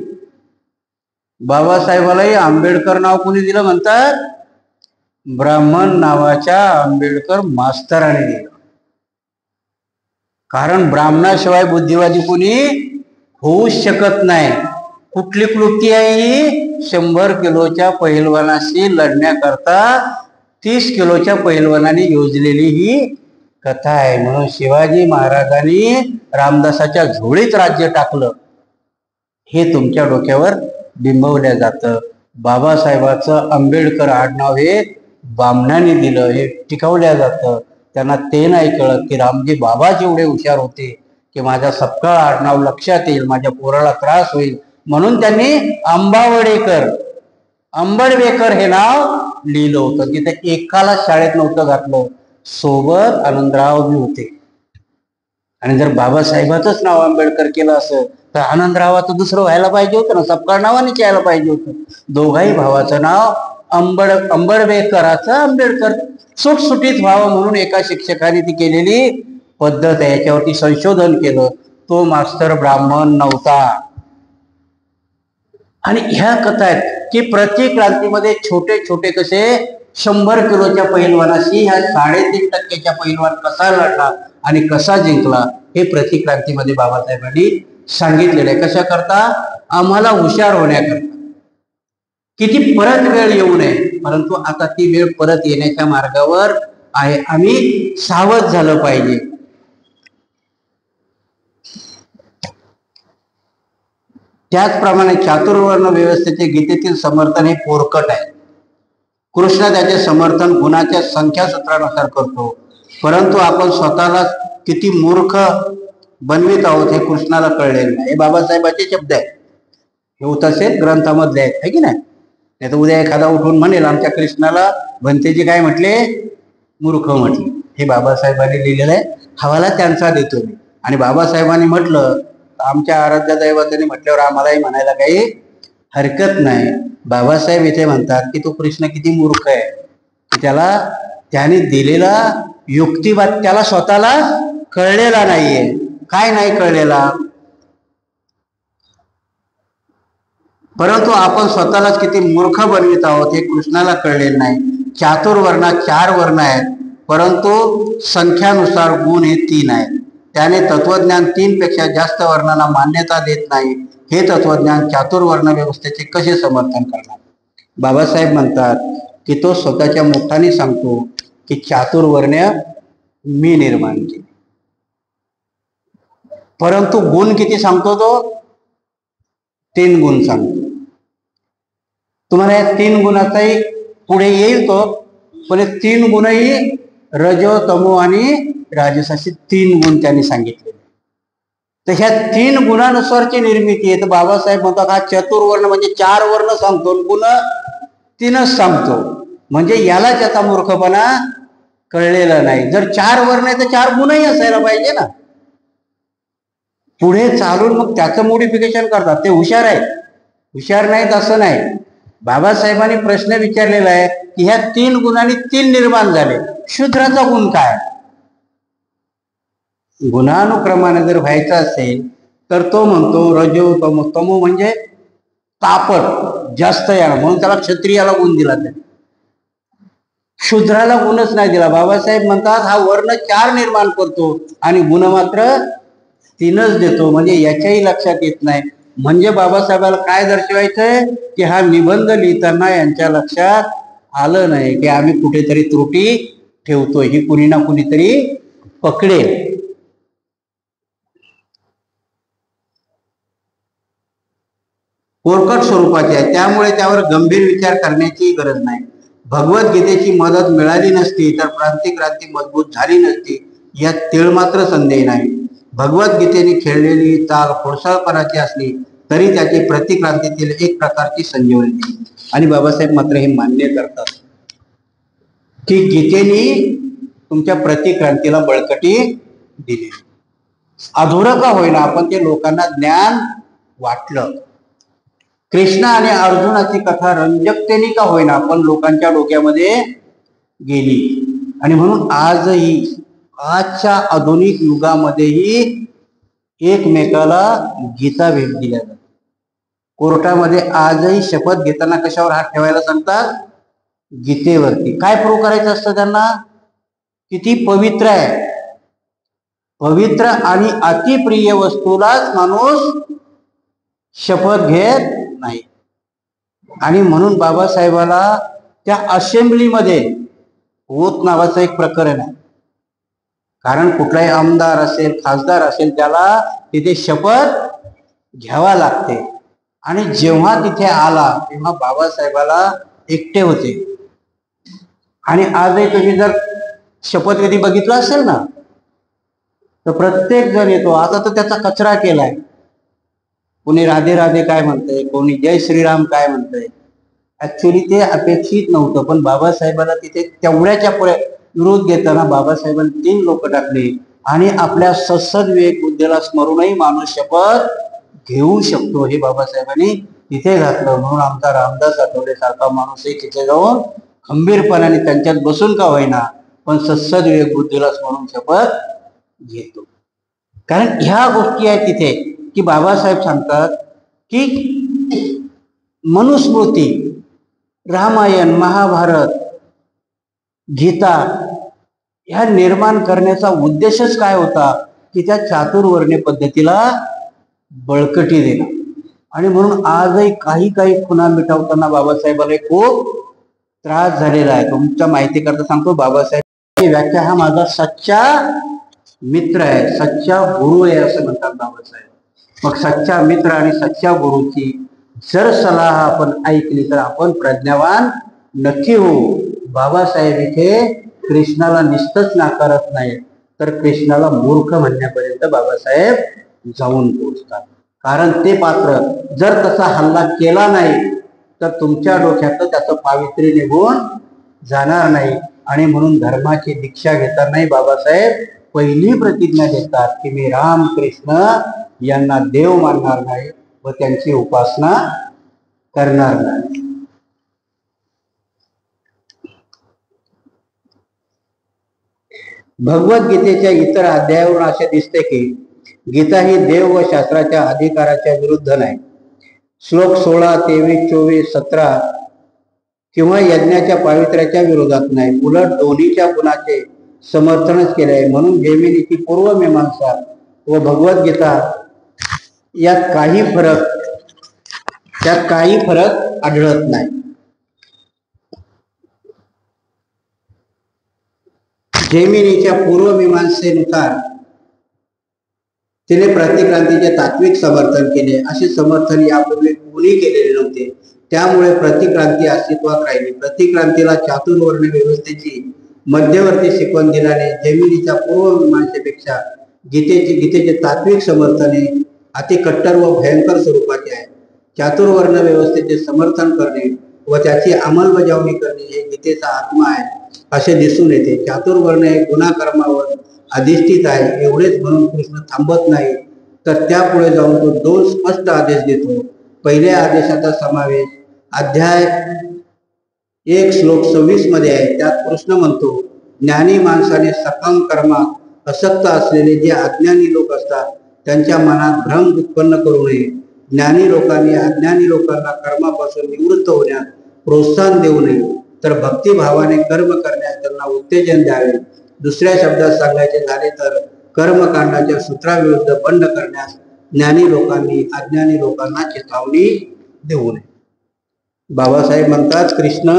बाबासाहेबालाही आंबेडकर नाव कोणी दिलं म्हणतात, ब्राह्मण नावाच्या आंबेडकर मास्तराने दिलं. कारण ब्राह्मणाशिवाय बुद्धिवादी कोणी होऊच शकत नाही. कुठली क्लुप्ती आहे ही, 100 किलोच्या पहिलवानाशी लढण्याकरता 30 किलोच्या पहिलवानाने योजलेली ही कथा आहे. म्हणून शिवाजी महाराजांनी रामदासाच्या झोळीत राज्य टाकलं हे तुमच्या डोक्यावर बिंबवल्या जातं. बाबासाहेबाचं आंबेडकर आडनाव हे बामणाने दिलं हे टिकवल्या जातं. त्यांना ते नाही कळत की रामजी बाबा जेवढे हुशार होते की माझा सपकाळ आडनाव लक्षात येईल, माझ्या पोराला त्रास होईल, म्हणून त्यांनी अंबडवेकर हे नाव लिहिलं होतं. तिथे एकाला शाळेत नव्हतं घातलं, सोबत आनंदराव बी होते. आणि जर बाबासाहेबाचंच नाव आंबेडकर केलं असं तर आनंदरावाचं दुसरं व्हायला पाहिजे होतं ना, सपकाळ नावानेच यायला पाहिजे होतं. दोघाही भावाचं नाव अंबडवेकराचं आंबेडकर सुटसुटीत व्हावं म्हणून एका शिक्षकाने ती केलेली पद्धत आहे. याच्यावरती संशोधन केलं. तो मास्तर ब्राह्मण नव्हता. आणि ह्या कथा आहेत की प्रतिक्रांतीमध्ये छोटे छोटे कसे 100 किलोच्या पहिलवानाशी ह्या 3.5% पहिलवान कसा लढला आणि कसा जिंकला हे प्रतिक्रांतीमध्ये बाबासाहेबांनी सांगितलेलं आहे. कशा करता, आम्हाला हुशार होण्याकरता. किती परत वेळ येऊ नये, परंतु आता ती वेळ परत येण्याच्या मार्गावर आहे. आम्ही सावध झालं पाहिजे. त्याचप्रमाणे चातुर्वर्ण व्यवस्थेचे गीतेतील समर्थन हे पोरकट आहे. कृष्ण त्याचे समर्थन गुणाच्या संख्यासूत्रानुसार करतो, परंतु आपण स्वतःला किती मूर्ख बनवित आहोत हे कृष्णाला कळलेलं नाही. हे बाबासाहेबांचे शब्द आहेत. हे तसेच ग्रंथामधले आहेत, है की नाही. नाही तर उद्या एखादा उठून म्हणेल आमच्या कृष्णाला भंतेजी काय म्हटले, मूर्ख म्हटले. हे बाबासाहेबांनी लिहिलेलं आहे. हवाला त्यांचा देतो मी. आणि बाबासाहेबांनी म्हटलं, आमच्या आराध्य दैवतांनी म्हटल्यावर आम्हालाही म्हणायला काही हरकत नाही. बाबासाहेब इथे म्हणतात की तो कृष्ण किती मूर्ख आहे की त्याने दिलेला युक्तिवाद त्याला स्वतःला कळलेला नाहीये. काय नाही कळलेला, परंतु आपण स्वतःलाच किती मूर्ख बनवित आहोत हे कृष्णाला कळलेलं नाही. चातुर्वर्णात 4 वर्ण आहेत, परंतु संख्यानुसार गुण हे 3 आहेत. त्याने तत्वज्ञान 3 पेक्षा जास्त वर्णांना मान्यता देत नाही. हे तत्वज्ञान चातुर्वर्ण व्यवस्थेचे कसे समर्थन करणार? बाबासाहेब म्हणतात की तो स्वतःच्या मुखाने सांगतो की चातुर्वर्ण्य मी निर्माण केले, परंतु गुण किती सांगतो? तो 3 गुण सांगतो. तुम्हाला या 3 गुणाचाही पुढे येईल तो, पण 3 गुणही रजो तमो आणि राजस असे 3 गुण त्यांनी सांगितले. तर ह्या 3 गुणानुसारची निर्मिती आहे. तर बाबासाहेब म्हणतात हा चतुर्वर्ण म्हणजे 4 वर्ण सांगतो, गुण 3च सांगतो. म्हणजे याला त्याचा मूर्खपणा कळलेला नाही. जर 4 वर्ण आहे तर 4 गुणही असायला पाहिजे ना. पुढे चालून मग त्याचं मोडिफिकेशन करतात. ते हुशार आहेत, हुशार नाहीत असं नाही. बाबासाहेबांनी प्रश्न विचारलेला आहे की ह्या 3 गुणांनी 3 निर्माण झाले, शूद्राचा गुण काय? गुणानुक्रमाने जर व्हायचा असेल तर तो म्हणतो रजो तमो. तमो म्हणजे तापट जास्त याला, म्हणून त्याला क्षत्रियाला गुण दिला. त्याने शूद्राला गुणच नाही दिला. बाबासाहेब म्हणतात हा वर्ण 4 निर्माण करतो आणि गुण मात्र 3च देतो. म्हणजे याच्याही लक्षात येत नाही. म्हणजे बाबासाहेबाला काय दर्शवायचंय की हा निबंध लिहिताना यांच्या लक्षात आलं नाही की आम्ही कुठेतरी त्रुटी ठेवतोय, ही कुणी ना कुणीतरी पकडेल. कोरकट स्वरूपाचे आहे, त्यामुळे त्यावर गंभीर विचार करण्याची गरज नाही. भगवद्गीतेची मदत मिळाली नसती तर क्रांती मजबूत झाली नसती, यात तीळ मात्र संदेह नाही. भगवद्गीतेने खेळलेली चाल खोडसाळपणाची असली तरी त्याची प्रतिक्रांतीतील एक प्रकारची संजीवनी. आणि बाबासाहेब मात्र हे मान्य करतात की गीतेने तुमच्या प्रतिक्रांतीला बळकटी दिली. अधुरं का होईना आपण ते लोकांना ज्ञान वाटलं. कृष्ण आणि अर्जुनाची कथा रंजकतेने का होईना पण लोकांच्या डोक्यामध्ये गेली. आणि म्हणून आजही आजच्या आधुनिक युगामध्येही एकमेकाला गीता भेट दिल्या जाते. कोर्टामध्ये आजही शपथ घेताना कशावर हात ठेवायला सांगतात? गीतेवरती. काय प्रूव्ह करायचं असतं त्यांना? किती पवित्र आहे. पवित्र आणि अतिप्रिय वस्तूलाच माणूस शपथ घेत नाही. आणि म्हणून बाबासाहेबाला त्या असेंब्लीमध्ये होत नावाचं एक प्रकरण आहे. कारण कुठलाही आमदार असेल, खासदार असेल, त्याला तिथे शपथ घ्यावा लागते. आणि जेव्हा तिथे आला तेव्हा बाबासाहेबाला एकटे होते. आणि आजही तुम्ही जर शपथविधी बघितला असेल ना तर प्रत्येक जण येतो. आता तर त्याचा कचरा केलाय. कोणी राधे राधे काय म्हणतंय, कोणी जय श्रीराम काय म्हणतंय. ऍक्च्युली ते अपेक्षित नव्हतं, पण बाबासाहेबाला तिथे तेवढ्याच्या पुढे विरोध घेताना बाबासाहेबांनी 3 लोक टाकले. आणि आपल्या सत्सद विवेक बुद्धीला स्मरूनही माणूस शपथ घेऊ शकतो हे बाबासाहेबांनी तिथे घातलं. म्हणून आमचा रामदास आठवले सारखा माणूसही तिथे जाऊन खंबीरपणाने त्यांच्यात बसून का होईना पण सत्सद विवेक बुद्धीला स्मरून शपथ घेतो. कारण ह्या गोष्टी आहेत तिथे की बाबासाहेब सांगतात की मनुस्मृती, रामायण, महाभारत, गीता ह्या निर्माण करण्याचा उद्देशच काय होता की त्या चातुर्वर्ण्य पद्धतीला बळकटी देणं. आणि म्हणून आजही काही खुणा मिटवताना बाबासाहेबाला खूप त्रास झालेला आहे. तुमच्या माहिती करता सांगतो, बाबासाहेब व्याख्या हा माझा सच्चा मित्र आहे, सच्चा गुरु आहे असं म्हणतात बाबासाहेब. मग सच्चा मित्र आणि सच्चा गुरुची जर सलाह आपण ऐकली तर आपण प्रज्ञावान नक्की होऊ. बाबासाहेब इथे कृष्णाला निस्तच नाकारत नाही तर कृष्णाला मूर्ख म्हणण्यापर्यंत बाबासाहेब जाऊन पोहोचतात. कारण ते पात्र जर तसा हल्ला केला नाही तर तुमच्या डोक्यात त्याचं पावित्र्य निघून जाणार नाही. आणि म्हणून धर्माची दीक्षा घेतानाही बाबासाहेब पहिली प्रतिज्ञा देतात की मी राम कृष्ण यांना देव मानणार नाही व त्यांची उपासना करणार नाही. भगवद्गीतेच्या इतर अध्यायावरून असे दिसते की गीता ही देव व शास्त्राच्या अधिकाराच्या विरुद्ध नाही. श्लोक 16, 23, 24, 17 किंवा यज्ञाच्या पावित्र्याच्या विरोधात नाही. उलट दोन्हीच्या गुणाचे समर्थनच केले आहे. म्हणून जैमिनीची पूर्वमीमांसा व भगवद्गीता यात काही फरक आढळत नाही. जैमिनीच्या पूर्वमीमांसेनुसार तिने प्रतिक्रांतीचे तात्विक समर्थन केले. असे समर्थन यापूर्वी कोणी केलेले नव्हते. त्यामुळे प्रतिक्रांती अस्तित्वात राहिली. प्रतिक्रांतीला चातुर्वर्ण व्यवस्थेची मध्यवर्ती शिकवण दिल्याने जैमिनीच्या पूर्वमीमांसेपेक्षा गीतेचे तात्विक समर्थन अति कट्टर व भयंकर स्वरूपाचे आहे. चातुर्वर्ण व्यवस्थेचे समर्थन करणे व त्याची अंमलबजावणी करणे हे गीतेचा आत्मा आहे असे दिसून येते. चातुर्वर्ण हे गुणाकर्मावर अधिष्ठित आहे एवढेच म्हणून कृष्ण थांबत नाही, तर त्यापुढे जाऊन तो 2 स्पष्ट आदेश देतो. पहिल्या आदेशाचा समावेश अध्याय 1 श्लोक 26 मध्ये आहे. त्यात कृष्ण म्हणतो, ज्ञानी माणसाने सकाम कर्मात आसक्त असलेले जे अज्ञानी लोक असतात त्यांच्या मनात भ्रम उत्पन्न करू नये. ज्ञानी लोकांनी अज्ञानी लोकांना कर्मापासून निवृत्त होण्यास प्रोत्साहन देऊ नये, तर भक्तिभावाने कर्म करण्यास त्यांना उत्तेजन द्यावे. दुसऱ्या शब्दात सांगायचे झाले तर कर्मकांडाच्या सूत्राविरुद्ध बंड करण्यास ज्ञानी लोकांनी अज्ञानी लोकांना चेतावणी देऊ नये. बाबासाहेब म्हणतात, कृष्ण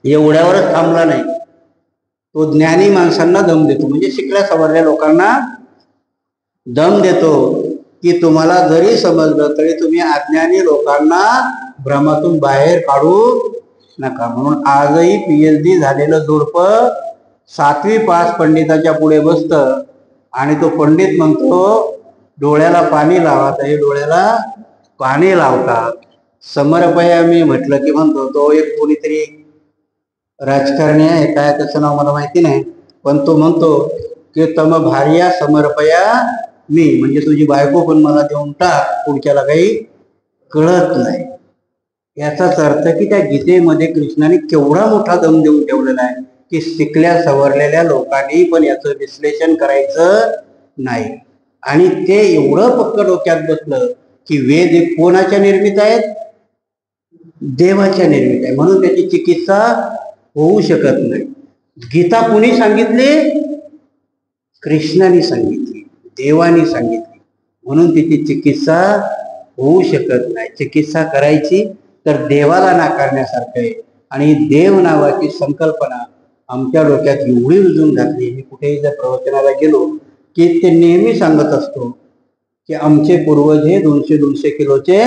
एवढ्यावरच थांबला नाही, तो ज्ञानी माणसांना दम देतो. म्हणजे शिकल्या सवरल्या लोकांना दम देतो की तुम्हाला जरी समजलं तरी तुम्ही अज्ञानी लोकांना भ्रमातून बाहेर काढू नका. म्हणून आजही PhD झालेलं जोडपं 7वी पास पंडिताच्या पुढे बसतं आणि तो पंडित म्हणतो डोळ्याला पाणी लावा, तर हे डोळ्याला पाणी लावतात. समर्पया मी म्हटलं की म्हणतो तो एक कोणीतरी राजकारणी आहे, काय त्याचं नाव मला माहिती नाही, पण तो म्हणतो की तम भार्या समर्पया मी, म्हणजे तुझी बायको पण मला देऊन टाक, पुढच्याला काही कळत नाही. याचाच अर्थ की त्या गीतेमध्ये कृष्णाने केवढा मोठा दम देऊन ठेवलेला आहे की शिकल्या सवरलेल्या लोकांनी पण याचं विश्लेषण करायचं नाही. आणि ते एवढं पक्क डोक्यात बसलं की वेद हे कोणाच्या निर्मित आहेत? देवाच्या निर्मित आहे, म्हणून त्याची चिकित्सा होऊ शकत नाही. गीता कोणी सांगितली? कृष्णाने सांगितली, देवाने सांगितली, म्हणून तिची चिकित्सा होऊ शकत नाही. चिकित्सा करायची तर देवाला नाकारण्यासारखं आहे. आणि देव नावाची संकल्पना आमच्या डोक्यात एवढी रुजून घातली. मी कुठेही जर प्रवचनाला गेलो की ते नेहमी सांगत असतो की आमचे पूर्वज हे 200-200 किलोचे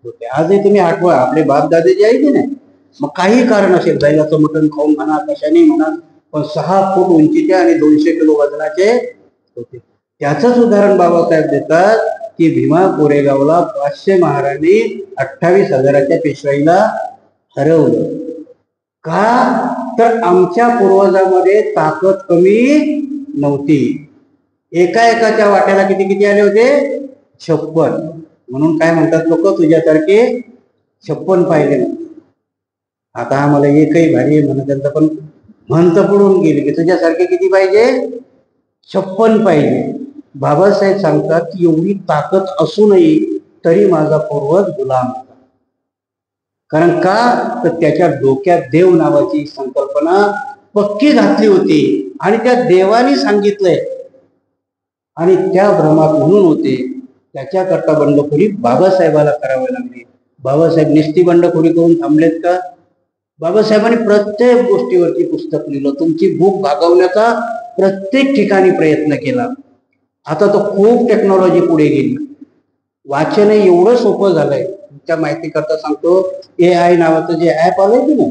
होते. आजही तुम्ही आठवा, आपले बाप दादे जे आहे की नाही, मग काही कारण असेल, बैलाचं मटण खाऊन म्हणा, कशाने म्हणा, पण 6 फूट उंचीचे आणि 200 किलो वजनाचे होते. त्याचंच उदाहरण बाबासाहेब देतात की भीमा कोरेगावला 500 महाराणी 28,000च्या पेशवाईला हरवलं. का? तर आमच्या पूर्वजांमध्ये ताकद कमी नव्हती. एकाच्या वाट्याला किती किती आले होते? 56. म्हणून काय म्हणतात लोक, तुझ्यासारखे 56 पाहिले. आता आम्हाला एकही भारी म्हणत, त्यांचं पण म्हणत पडून गेली की तुझ्यासारखे किती पाहिजे? 56 पाहिजे. बाबासाहेब सांगतात की एवढी ताकद असूनही तरी माझा पूर्वज गुलाम होता. कारण का? तर त्याच्या डोक्यात देव नावाची संकल्पना पक्की घातली होती आणि त्या देवाने सांगितलंय आणि त्या भ्रमात म्हणून होते. त्याच्याकरता बंडखोरी बाबासाहेबाला करावी लागली. बाबासाहेब निस्ती बंडखोरी करून थांबलेत का? बाबासाहेबांनी प्रत्येक गोष्टीवरती पुस्तक लिहिलं. तुमची भूक भागवण्याचा प्रत्येक ठिकाणी प्रयत्न केला. आता तो खूप टेक्नॉलॉजी पुढे गेली, वाचन एवढं सोपं झालंय. त्या माहिती करता सांगतो, AI नावाचं जे ऍप आलंय की नाही,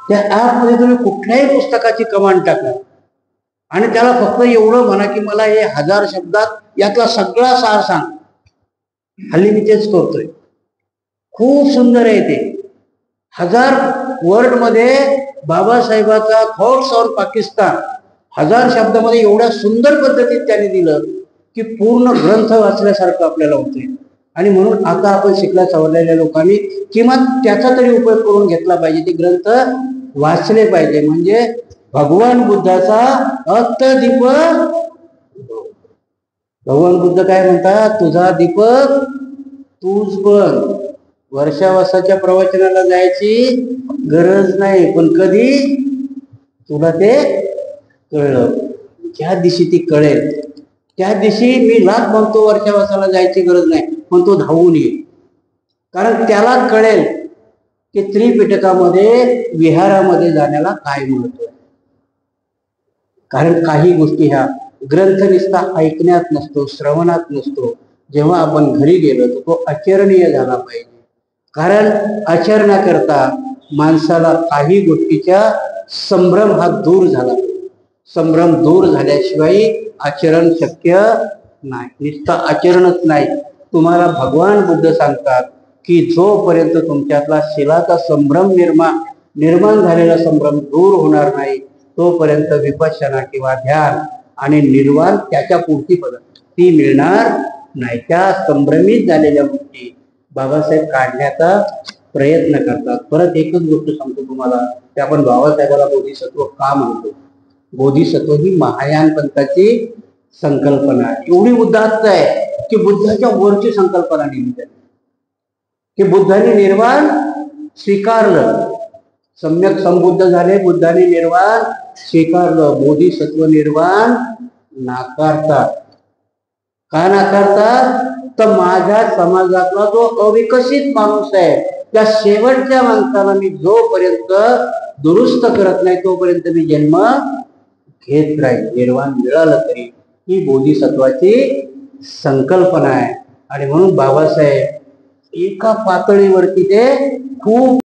त्या ऍप मध्ये तुम्ही कुठल्याही पुस्तकाची कमांड टाका आणि त्याला फक्त एवढं म्हणा की मला हे 1000 शब्दात यातला सगळा सार सांग. हल्ली मी तेच करतोय. खूप सुंदर आहे ते. 1000 वर्ड मध्ये बाबासाहेबाचा थॉट्स ऑन पाकिस्तान 1000 शब्दामध्ये एवढ्या सुंदर पद्धतीत त्याने दिलं की पूर्ण ग्रंथ वाचल्यासारखं आपल्याला होते. आणि म्हणून आता आपण शिकल्या सवरलेल्या लोकांनी किमान त्याचा तरी उपयोग करून घेतला पाहिजे. ते ग्रंथ वाचले पाहिजे. म्हणजे भगवान बुद्धाचा अत्तदीपक. भगवान बुद्ध काय म्हणतात? तुझा दीपक तूच बन. वर्षावासाच्या प्रवचनाला जायची गरज नाही, पण कधी तुला ते कळलं. ज्या दिवशी ती कळेल त्या दिवशी मी लाख म्हणतो वर्षावासाला जायची गरज नाही, पण तो धावून येईल. कारण त्याला कळेल की त्रिपिटकामध्ये विहारामध्ये जाण्याला काय महत्व आहे. कारण काही गोष्टी ह्या ग्रंथ निस्ता ऐकण्यात नसतो, श्रवणात नसतो. जेव्हा आपण घरी गेलो तर तो आचरणीय झाला पाहिजे. कारण आचरणाकरता माणसाला काही गोष्टीचा संभ्रम हा दूर झाला. संभ्रम दूर झाल्याशिवाय आचरण शक्य नाही. नुसतं आचरणच नाही. तुम्हाला भगवान बुद्ध सांगतात की जोपर्यंत तुमच्यातला शिलाचा संभ्रम निर्माण झालेला संभ्रम दूर होणार नाही, तोपर्यंत विपश्यना किंवा ध्यान आणि निर्वाण त्याच्या पुढची ती मिळणार नाही. त्या संभ्रमित झालेल्या गोष्टी बाबासाहेब काढण्याचा प्रयत्न करतात. परत एकच गोष्ट सांगतो तुम्हाला, की आपण बाबासाहेबाला बोधिसत्व का म्हणतो. बोधिसत्व ही महायान पंथाची संकल्पना आहे. एवढी उदात्त आहे की बुद्धाच्या वरची संकल्पना निर्मित आहे. की बुद्धाने निर्वाण स्वीकारलं, सम्यक संबुद्ध झाले, बुद्धाने निर्वाण स्वीकारलं. बोधिसत्व निर्वाण नाकारतात. का नाकारतात? तर माझ्या समाजातला जो अविकसित माणूस आहे, त्या शेवटच्या माणसाला मी जोपर्यंत दुरुस्त करत नाही तोपर्यंत मी जन्म घेत राहील. निर्वाण मिळालं तरी ही बोधिसत्वाची संकल्पना आहे. आणि म्हणून बाबासाहेब एका पातळीवरती ते खूप